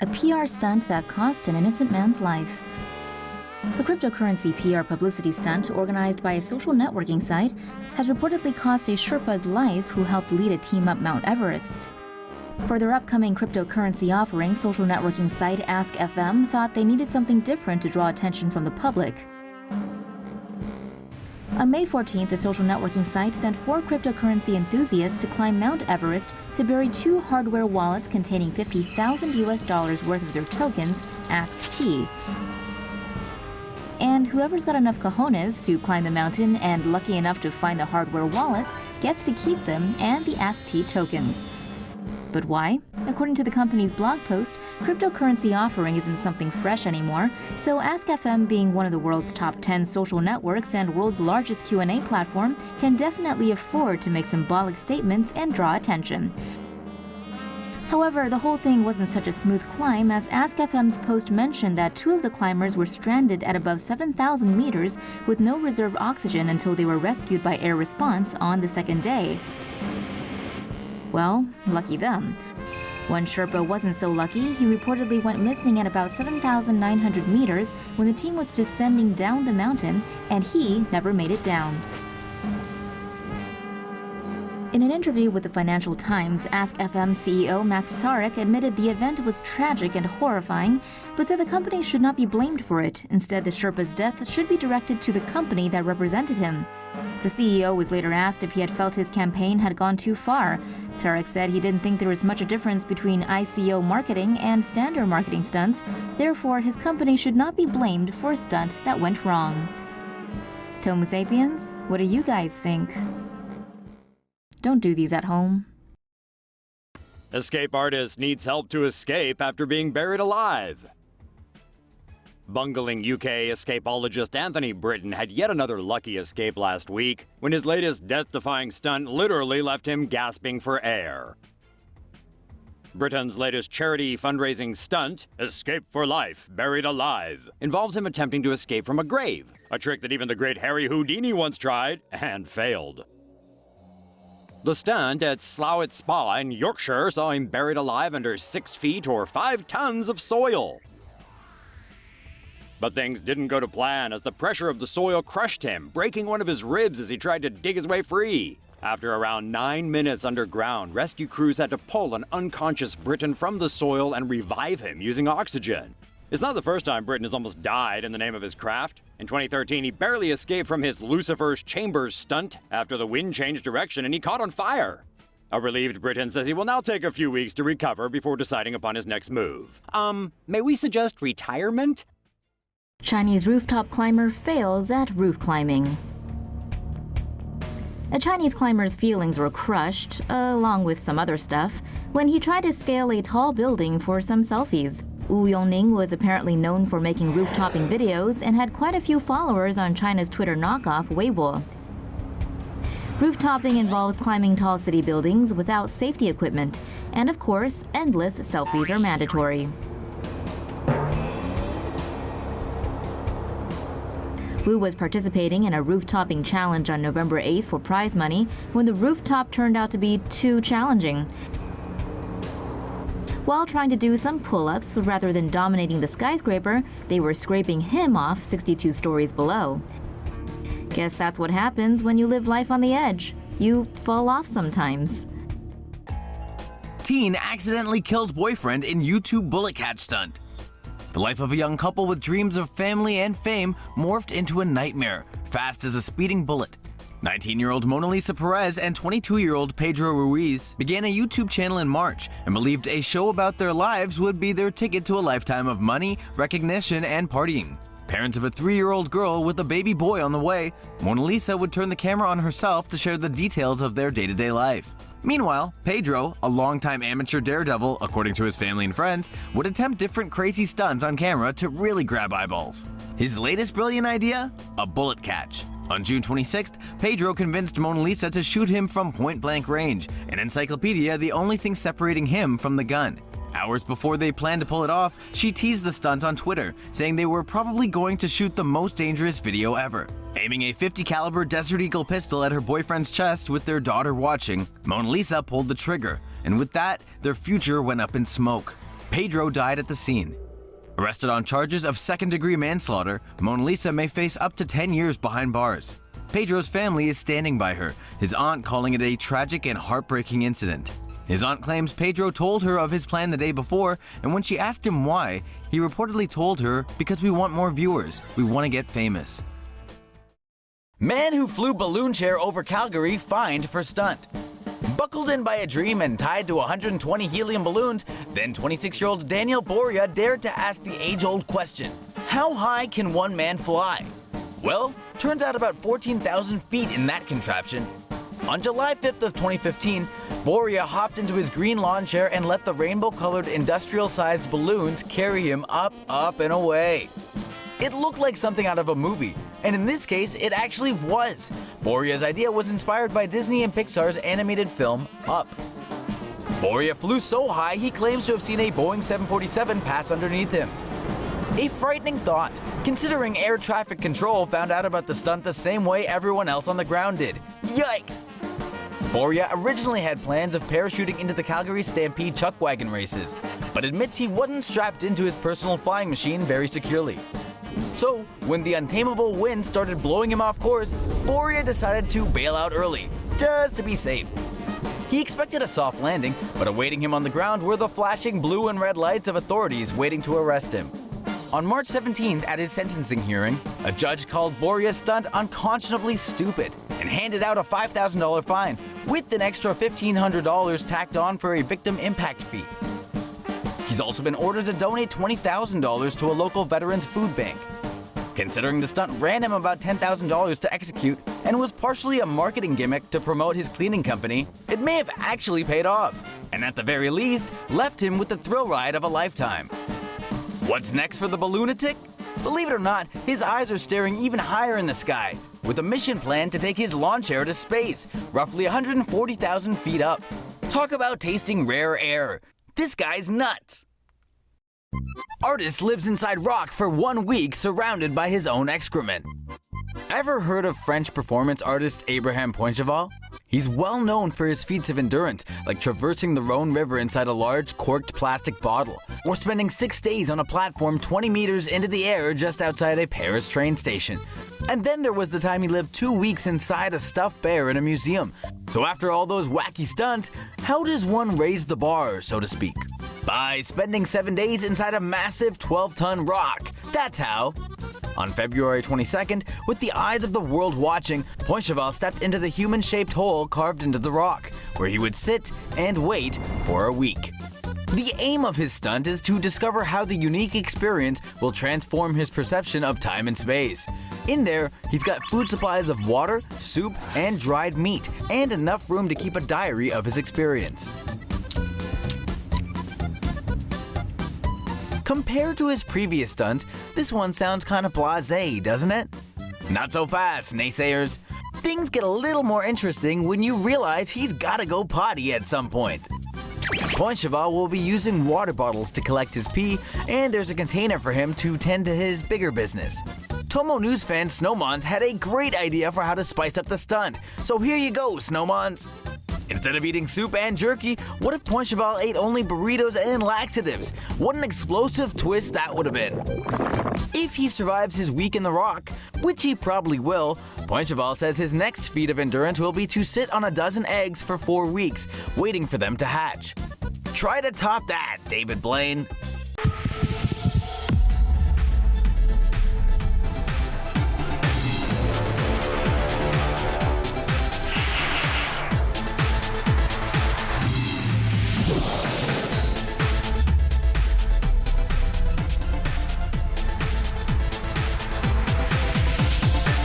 a PR stunt that cost an innocent man's life. A cryptocurrency PR publicity stunt organized by a social networking site has reportedly cost a Sherpa's life who helped lead a team up Mount Everest. For their upcoming cryptocurrency offering, social networking site Ask FM thought they needed something different to draw attention from the public. On May 14th, the social networking site sent 4 cryptocurrency enthusiasts to climb Mount Everest to bury 2 hardware wallets containing $50,000 worth of their tokens, Ask T. And whoever's got enough cojones to climb the mountain and lucky enough to find the hardware wallets gets to keep them and the Ask T tokens. But why? According to the company's blog post, cryptocurrency offering isn't something fresh anymore, so Ask FM, being one of the world's top 10 social networks and world's largest Q&A platform, can definitely afford to make symbolic statements and draw attention. However, the whole thing wasn't such a smooth climb, as Ask FM's post mentioned that 2 of the climbers were stranded at above 7,000 meters with no reserve oxygen until they were rescued by air response on the second day. Well, lucky them. One Sherpa wasn't so lucky. He reportedly went missing at about 7,900 meters when the team was descending down the mountain, and he never made it down. In an interview with the Financial Times, Ask FM CEO Max Sarek admitted the event was tragic and horrifying, but said the company should not be blamed for it. Instead, the Sherpa's death should be directed to the company that represented him. The CEO was later asked if he had felt his campaign had gone too far. Sarek said he didn't think there was much a difference between ICO marketing and standard marketing stunts, therefore his company should not be blamed for a stunt that went wrong. Tomu Sapiens, what do you guys think? Don't do these at home. Escape artist needs help to escape after being buried alive. Bungling UK escapologist Anthony Britton had yet another lucky escape last week when his latest death-defying stunt literally left him gasping for air. Britton's latest charity fundraising stunt, Escape for Life, Buried Alive, involved him attempting to escape from a grave, a trick that even the great Harry Houdini once tried and failed. The stunt at Slowett Spa in Yorkshire saw him buried alive under 6 feet or 5 tons of soil. But things didn't go to plan as the pressure of the soil crushed him, breaking one of his ribs as he tried to dig his way free. After around 9 minutes underground, rescue crews had to pull an unconscious Britton from the soil and revive him using oxygen. It's not the first time Britton has almost died in the name of his craft. In 2013, he barely escaped from his Lucifer's Chambers stunt after the wind changed direction and he caught on fire. A relieved Britton says he will now take a few weeks to recover before deciding upon his next move. May we suggest retirement? Chinese rooftop climber fails at roof climbing. A Chinese climber's feelings were crushed, along with some other stuff, when he tried to scale a tall building for some selfies. Wu Yongning was apparently known for making roof-topping videos and had quite a few followers on China's Twitter knockoff Weibo. Roof-topping involves climbing tall city buildings without safety equipment, and of course, endless selfies are mandatory. Wu was participating in a roof-topping challenge on November 8th for prize money when the rooftop turned out to be too challenging. While trying to do some pull-ups rather than dominating the skyscraper, they were scraping him off 62 stories below. Guess that's what happens when you live life on the edge. You fall off sometimes. Teen accidentally kills boyfriend in YouTube bullet catch stunt. The life of a young couple with dreams of family and fame morphed into a nightmare, fast as a speeding bullet. 19-year-old Mona Lisa Perez and 22-year-old Pedro Ruiz began a YouTube channel in March and believed a show about their lives would be their ticket to a lifetime of money, recognition, and partying. Parents of a 3-year-old girl with a baby boy on the way, Mona Lisa would turn the camera on herself to share the details of their day-to-day life. Meanwhile, Pedro, a longtime amateur daredevil, according to his family and friends, would attempt different crazy stunts on camera to really grab eyeballs. His latest brilliant idea? A bullet catch. On June 26th, Pedro convinced Mona Lisa to shoot him from point-blank range, an encyclopedia the only thing separating him from the gun. Hours before they planned to pull it off, she teased the stunt on Twitter, saying they were probably going to shoot the most dangerous video ever. Aiming a .50 caliber Desert Eagle pistol at her boyfriend's chest with their daughter watching, Mona Lisa pulled the trigger, and with that, their future went up in smoke. Pedro died at the scene. Arrested on charges of second-degree manslaughter, Mona Lisa may face up to 10 years behind bars. Pedro's family is standing by her, his aunt calling it a tragic and heartbreaking incident. His aunt claims Pedro told her of his plan the day before, and when she asked him why, he reportedly told her, "Because we want more viewers, we want to get famous." Man who flew balloon chair over Calgary fined for stunt. Buckled in by a dream and tied to 120 helium balloons, then 26-year-old Daniel Boria dared to ask the age-old question, how high can one man fly? Well, turns out about 14,000 feet in that contraption. On July 5th of 2015, Boria hopped into his green lawn chair and let the rainbow-colored industrial-sized balloons carry him up, and away. It looked like something out of a movie, and in this case, it actually was. Boria's idea was inspired by Disney and Pixar's animated film, Up. Boria flew so high he claims to have seen a Boeing 747 pass underneath him. A frightening thought, considering air traffic control found out about the stunt the same way everyone else on the ground did. Yikes! Boria originally had plans of parachuting into the Calgary Stampede chuck wagon races, but admits he wasn't strapped into his personal flying machine very securely. So, when the untamable wind started blowing him off course, Boria decided to bail out early, just to be safe. He expected a soft landing, but awaiting him on the ground were the flashing blue and red lights of authorities waiting to arrest him. On March 17th, at his sentencing hearing, a judge called Boria's stunt unconscionably stupid and handed out a $5,000 fine, with an extra $1,500 tacked on for a victim impact fee. He's also been ordered to donate $20,000 to a local veterans food bank. Considering the stunt ran him about $10,000 to execute and was partially a marketing gimmick to promote his cleaning company, it may have actually paid off, and at the very least, left him with the thrill ride of a lifetime. What's next for the balloonatic? Believe it or not, his eyes are staring even higher in the sky, with a mission plan to take his lawn chair to space, roughly 140,000 feet up. Talk about tasting rare air. This guy's nuts. Artist lives inside rock for 1 week surrounded by his own excrement. Ever heard of French performance artist Abraham Poincheval? He's well known for his feats of endurance, like traversing the Rhone River inside a large corked plastic bottle, or spending 6 days on a platform 20 meters into the air just outside a Paris train station. And then there was the time he lived 2 weeks inside a stuffed bear in a museum. So after all those wacky stunts, how does one raise the bar, so to speak? By spending 7 days inside a massive 12-ton rock. That's how. On February 22nd, with the eyes of the world watching, Poincheval stepped into the human-shaped hole carved into the rock, where he would sit and wait for a week. The aim of his stunt is to discover how the unique experience will transform his perception of time and space. In there, he's got food supplies of water, soup, and dried meat, and enough room to keep a diary of his experience. Compared to his previous stunts, this one sounds kind of blasé, doesn't it? Not so fast, naysayers. Things get a little more interesting when you realize he's gotta go potty at some point. Poincheval will be using water bottles to collect his pee, and there's a container for him to tend to his bigger business. TomoNews fan Snowmons had a great idea for how to spice up the stunt, so here you go, Snowmons. Instead of eating soup and jerky, what if Poincheval ate only burritos and laxatives? What an explosive twist that would have been. If he survives his week in the rock, which he probably will, Poincheval says his next feat of endurance will be to sit on a dozen eggs for 4 weeks, waiting for them to hatch. Try to top that, David Blaine.